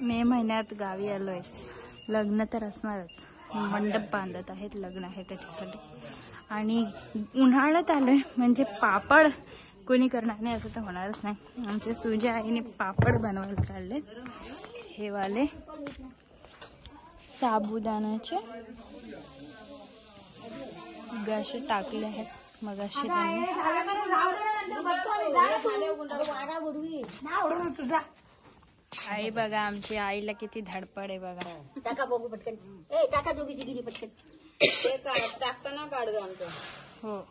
मे महिन्यात गावी आलोय, लग्न तर असणारच, मंडप बांधत आहेत, लग्न आहे त्याच्यासाठी. आणि उन्हाळ्यात आलोय म्हणजे पापड कोणी करणार नाही असं तर होणारच नाही. आमच्या सुजा आईने पापड बनवायला काढले, हे वाले साबुदाण्याचे गाशे टाकले आहेत मगाशी त्यांनी. आई बघा, आमची आईला किती धडपड आहे बघा. टाका बघू पटकन, टाका दोघीची गिरी पटकन. ते टाकताना काढ ग आमचं. हो.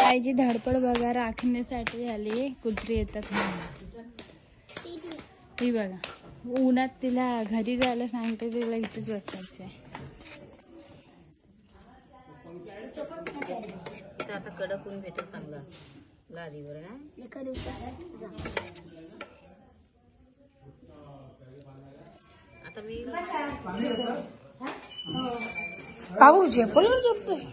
आईची धडपड बघा, राखण्यासाठी आली. कुत्री येतात म्हणून. ही बघा, उन्हात तिला घरी जायला सांगते, तिला इथेच बसायचे. आता कडक ऊन भेटत चांगला लादीवर ना एका दिवसात. आता मी बाबू झेपलं झोपतोय.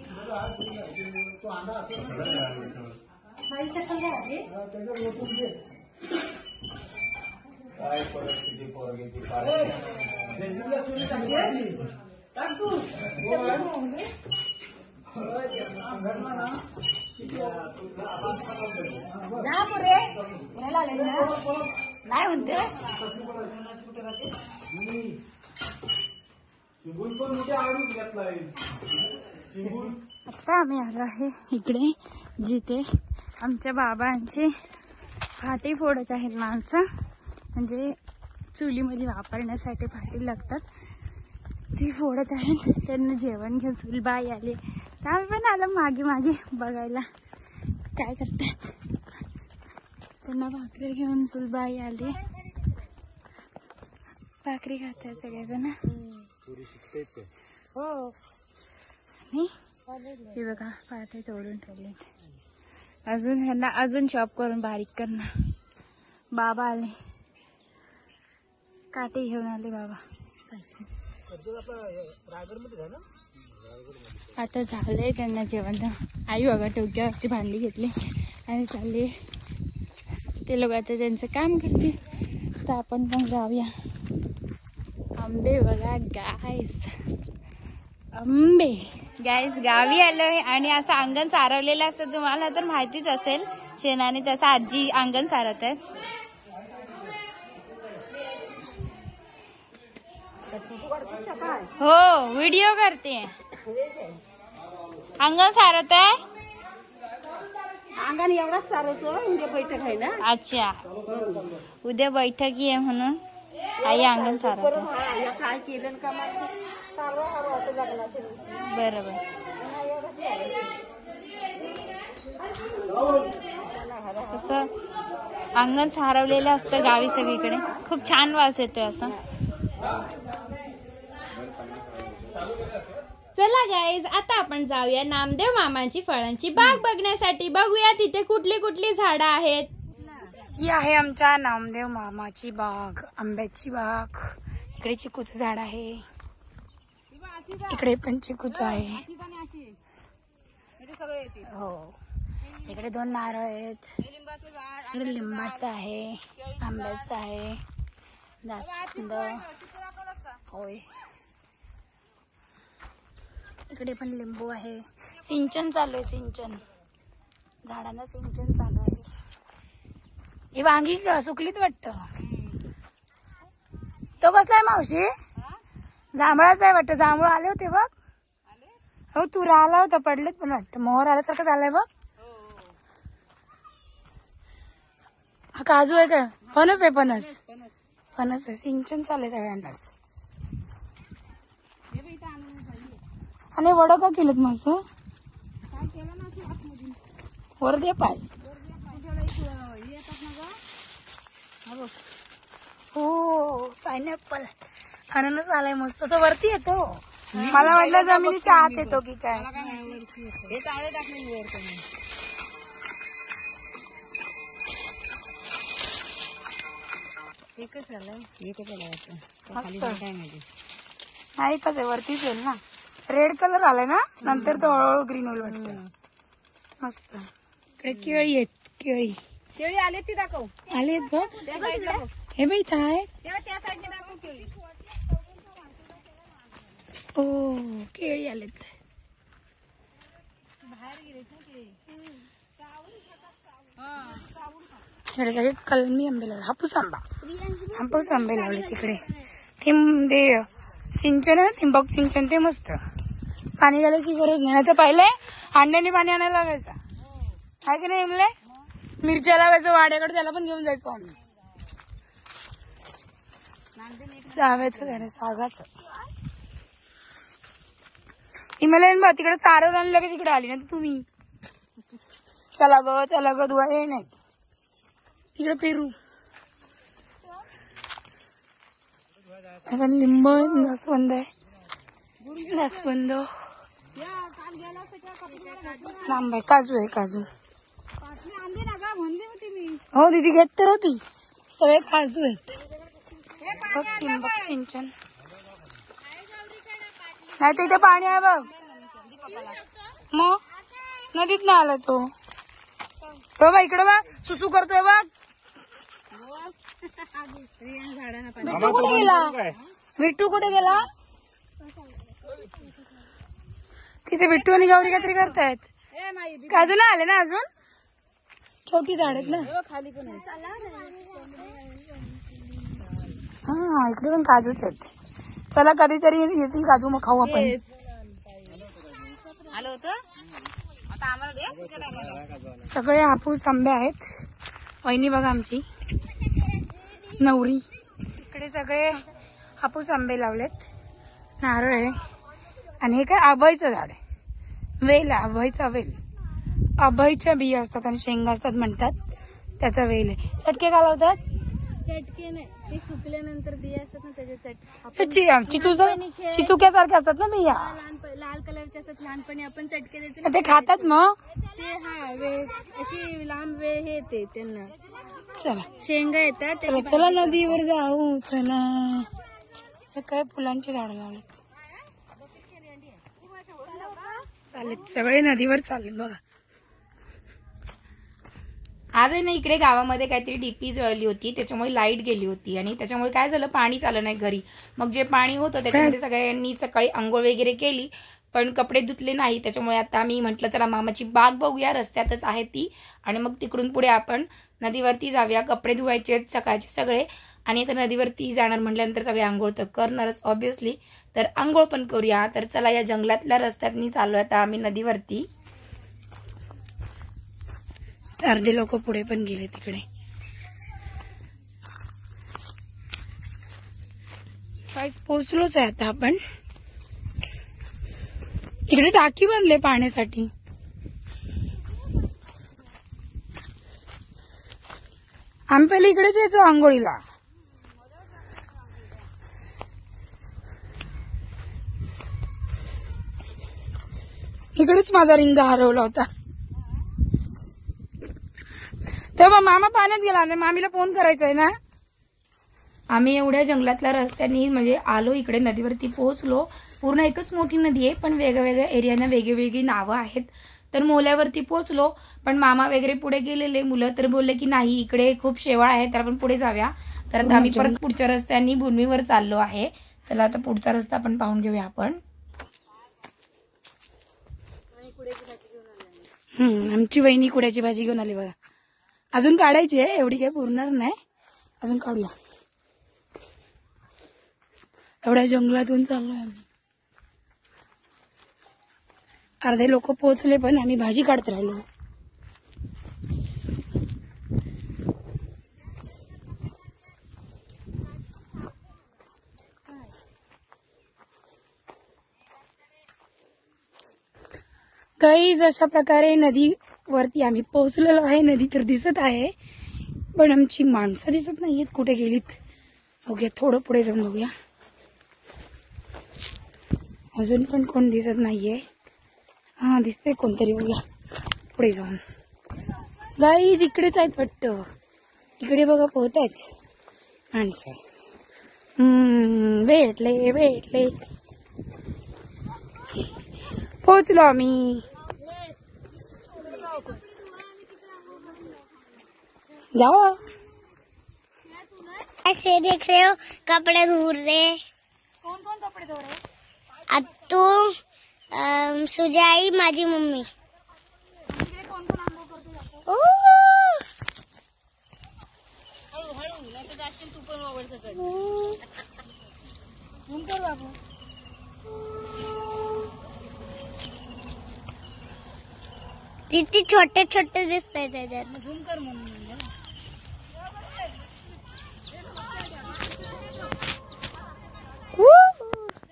नाही म्हणते आता आम्ही आलो आहे इकडे, जिथे आमच्या बाबांची फाटी फोडत आहेत माणसं. म्हणजे चुलीमध्ये वापरण्यासाठी फाटी लागतात, ती फोडत आहेत. त्यांना जेवण घेऊन सुलबाई आले, तर आम्ही पण आलो मागे मागे बघायला काय करतात. त्यांना भाकरी घेऊन सुलबाई आली, भाकरी खातात सगळेजण. हो. हे बघा, पाटे तोडून ठेवले. अजून ह्यांना अजून चॉप करून बारीक करणार. बाबा आले, काटे घेऊन आले बाबा. आता झालंय त्यांना जेवण. आई बघा टोक्यावरची भांडी घेतली आणि चालले ते लोक. आता त्यांचं काम करतील, तर आपण पण जाऊया. आंबे बघा गाईस, आंबे गाईस. गावी आलोय आणि असं अंगण सारवलेलं असं तुम्हाला तर माहितीच असेल, शेणाने. तसं आजी अंगण सारत आहे. हो, व्हिडिओ करते. अंगण सारत आहे. अंगण एवढाच सारवतो, उद्या बैठक आहे ना. अच्छा, उद्या बैठकी आहे म्हणून आई अंगण सारत आहे. काय केलं का बरोबर. असं अंगण सारवलेलं असतं गावी सगळीकडे. खूप छान वास येतोय असं. चला गाईज, आता आपण जाऊया नामदेव मामांची फळांची बाग बघण्यासाठी. बघूया तिथे कुठली कुठली झाडं आहेत. ही आहे आमच्या नामदेव मामाची बाग, आंब्याची बाग. इकडे चिकूचं झाड आहे, इकडे पण चिकूचं आहे. हो, इकडे 2 नारळ आहेत, इकडे लिंबाचं आहे, आंब्याचं आहे, जास्वंद. होय, इकडे पण लिंबू आहे. सिंचन चालू आहे, सिंचन. झाडांना सिंचन चालू आहे. ही वांगी सुकलीत वाटतं. तो कसला आहे मावशी? जांभळाच आहे वाटतं. जांभूळ आले होते बघ. हो तुरा आला होता, पडलेत पण वाटतं. मोहर आल्यासारखं झालंय बघ. हा काजू आहे का? फणस आहे, फणस फणस आहे. सिंचन चाललंय सगळ्यांनाच. आणि वडा का केलेत मस्त वर दे पाय. हो पायनॅपल अननस आलाय मस्त. तो वरती येतो. मला वाटलं जमिनीच्या आत येतो की काय. हे चांगले टाकले वर कमी. एकच आलाय, एकच आलाय खाली काय माहिती. नाही एकच आहे, वरतीच येईल ना. रेड कलर आलाय ना, नंतर तो हळूहळू ग्रीन होईल वाटतं. मस्त. इकडे केळी आहेत, केळी केळी आले ती दाखव. आलेत बघ. त्या साईडला बघ. हे बाई काय. तेव्हा त्या साईडने दाखव केळी. ओ केळी आलेत. इकडे सगळे कलमी आंबे लावले. हापूस आंबे लावले तिकडे. ते सिंचन आहे, ठिंबक सिंचन, ते मस्त. पाणी घालायची गरज नाही. तर पहिले अंड्याने पाणी आणायला लागायचा, आहे की नाही इमले. मिरच्या लावायचं वाड्याकडे, त्याला पण घेऊन जायचो आम्ही. साव्याचं झाड, सागाचं. इमले तिकडे सारं आणलं की तिकडे आली ना तुम्ही. चला ग धुवा हे नाही तिकडे पेरू. पण लिंब, जास्वंद आहे, जास्वंद. लांब आहे. काजू आहे, काजू. हो दीदी घेत तर होती. सगळे काजू आहेत. बघ ठिंबक सिंचन. नाही तर इथे पाणी आहे बघ. मग नदीत ना आला तो. तो बघ इकडे बघ, सुसू करतोय बघ. बिट्टू कुठे गेला? बिट्टू कुठे गेला? तिथे बिट्टू आणि गौरी काहीतरी करतायत. काजू ना आले ना अजून. छोटी झाड आहेत ना. खाली पण हा इकडे पण काजूच आहेत. चला कधीतरी येतील काजू, मग खाऊ आपण. आलं होतं आता आम्हाला दे. सगळे हापूस आंबे आहेत. वहिनी बघा आमची नवरी. इकडे सगळे हापूस आंबे लावलेत. नारळ आहे. आणि हे काय अभयचं झाड आहे. वेल आहे, अभयचा वेल. अभयच्या बिया असतात आणि शेंगा असतात म्हणतात, त्याचा वेल आहे. चटके घालवतात. चटके नाही, ते सुकल्यानंतर बिया असतात ना त्याचे चिचुक्यासारखे असतात ना बिया. लाल कलरचे असतात. लहानपणी आपण चटके द्यायचे ते खातात मग. ते हा वेळ अशी लांब वेळ हे येते त्यांना. चला शेंगा येतात. चला चला नदीवर जाऊ. चला. हे काय फुलांची झाडं लावलेत. चालेत सगळे नदीवर चाललेत बघा. आज आहे ना इकडे गावामध्ये काहीतरी डीपी जळली होती, त्याच्यामुळे लाईट गेली होती आणि त्याच्यामुळे काय झालं, पाणीच आलं नाही घरी. मग जे पाणी होतं त्याच्यामध्ये सगळ्यांनी सकाळी आंघोळ वगैरे केली, पण कपडे धुतले नाही. त्याच्यामुळे आता आम्ही म्हटलं चला मामाची बाग बघूया, रस्त्यातच आहे ती. आणि मग तिकडून पुढे आपण नदीवरती जाऊया. कपडे धुवायचे सकाळचे सगळे. आणि आता नदीवरती जाणार म्हटल्यानंतर सगळे आंघोळ तर करणारच ऑब्व्हियसली, तर आंघोळ पण करूया. तर चला या जंगलातल्या रस्त्यातनी चालू आता आम्ही नदीवरती. अर्धे लोक पुढे पण गेले तिकडे. काहीच पोचलोच आहे आता आपण. इकडे टाकी बांधले पाण्यासाठी. आम्ही पहिले इकडेच यायचो आंघोळीला. इकडेच माझा रिंगा हरवला होता. तेव्हा मामा पाण्यात गेला, मामीला फोन करायचा आहे ना. आम्ही एवढ्या जंगलातल्या रस्त्याने म्हणजे आलो, इकडे नदीवरती पोहोचलो. पूर्ण एकच मोठी नदी आहे, पण वेगवेगळ्या एरियाना वेगवेगळी नावं आहेत. तर मोल्यावरती पोहोचलो, पण मामा वगैरे पुढे गेलेले. मुलं तर बोलले की नाही इकडे खूप शेवाळ आहे, तर आपण पुढे जाऊया. तर आता आम्ही परत पुढच्या रस्त्याने भूमीवर चाललो आहे. चला आता पुढचा रस्ता पण पाहून घेऊया आपण. आमची वहिनी कुड्याची भाजी घेऊन आली बघा. अजून काढायची आहे, एवढी काही पुरणार नाही, अजून काढूया. एवढ्या जंगलातून चाललोय आम्ही. अर्धे लोक पोहोचले पण आम्ही भाजी काढत राहिलो. गाईज अशा प्रकारे नदीवरती आम्ही पोहोचलेलो आहे. नदी तर दिसत आहे पण आमची माणसं दिसत नाहीयेत, कुठे गेलीत बघूया. थोडं पुढे जाऊन बघूया. अजून पण कोण दिसत नाहीये. हा दिसते कोणतरी, बघूया पुढे जाऊन. गाईज इकडेच आहेत वाटतं. इकडे बघा पोहत आहेत माणसं. भेटले पोहोचलो आम्ही. जाओ. ऐसे देख रहे हो, कपड़े धो रहे. कौन कपडे धो रहे? अत्तू, सुजाई, माझी मम्मी. किती छोटे छोटे दिसत आहे त्याच्यात. झूम कर म्हणून.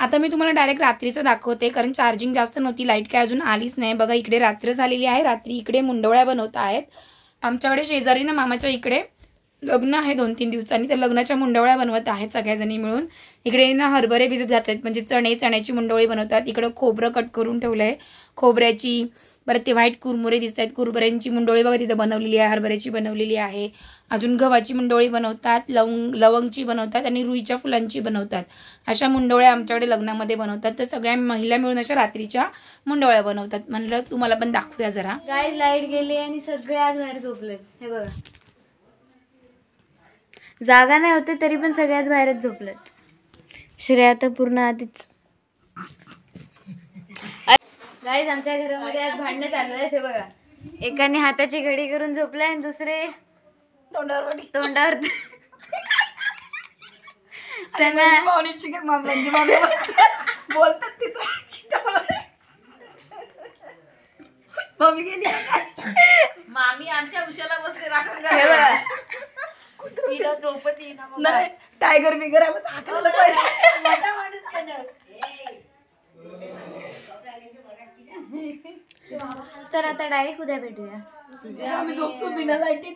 आता मी तुम्हाला डायरेक्ट रात्रीचं दाखवते, कारण चार्जिंग जास्त नव्हती, लाईट काय अजून आलीच नाही. बघा इकडे रात्र झालेली आहे. रात्री इकडे मुंडवळ्या बनवत आहेत. आमच्याकडे शेजारी ना मामाच्या इकडे लग्न आहे 2-3 दिवसांनी, त्या लग्नाच्या मुंडवळ्या बनवत आहेत सगळ्याजणी मिळून. इकडे ना हरभरे भिजत घातलेत, म्हणजे चण्याची मुंडवळी बनवतात. इकडे खोबरं कट करून ठेवलंय, खोबऱ्याची. परत ते व्हाईट कुरमुरे दिसत आहेत, कुरमुऱ्यांची मुंडवळी बघा तिथं बनवलेली आहे, हरभऱ्याची बनवलेली आहे. अजून गव्हाची मुंडवळी बनवतात, लवंगची बनवतात आणि रुईच्या फुलांची बनवतात. अशा मुंडवळ्या आमच्याकडे लग्नामध्ये बनवतात. तर सगळ्या महिला मिळून अशा रात्रीच्या मुंडवळ्या बनवतात. म्हणलं तुम्हाला पण दाखवूया जरा. गाईज लाईट गेली आणि सगळे आज बाहेर झोपलेत. हे बघा, जागा नाही होते तरी पण सगळे आज बाहेरच झोपलेत. श्रेया तर पूर्ण आधीच. गाईज आमच्या घरामध्ये आज भांडणं चालू आहेत. हे बघा, एकाने हाताची घडी करून झोपलाय आणि दुसरे तोंडावर बोलतात तिथं मम्मी गेली. मामी आमच्या उशाला बसले राखून हे बघा, तिला झोपच येईना. नाही टायगर बिगर आला तर हाकलायला पाहिजे. तर आता डायरेक्ट उद्या भेटूया. आम्ही झोपतो बिना लाईटीत.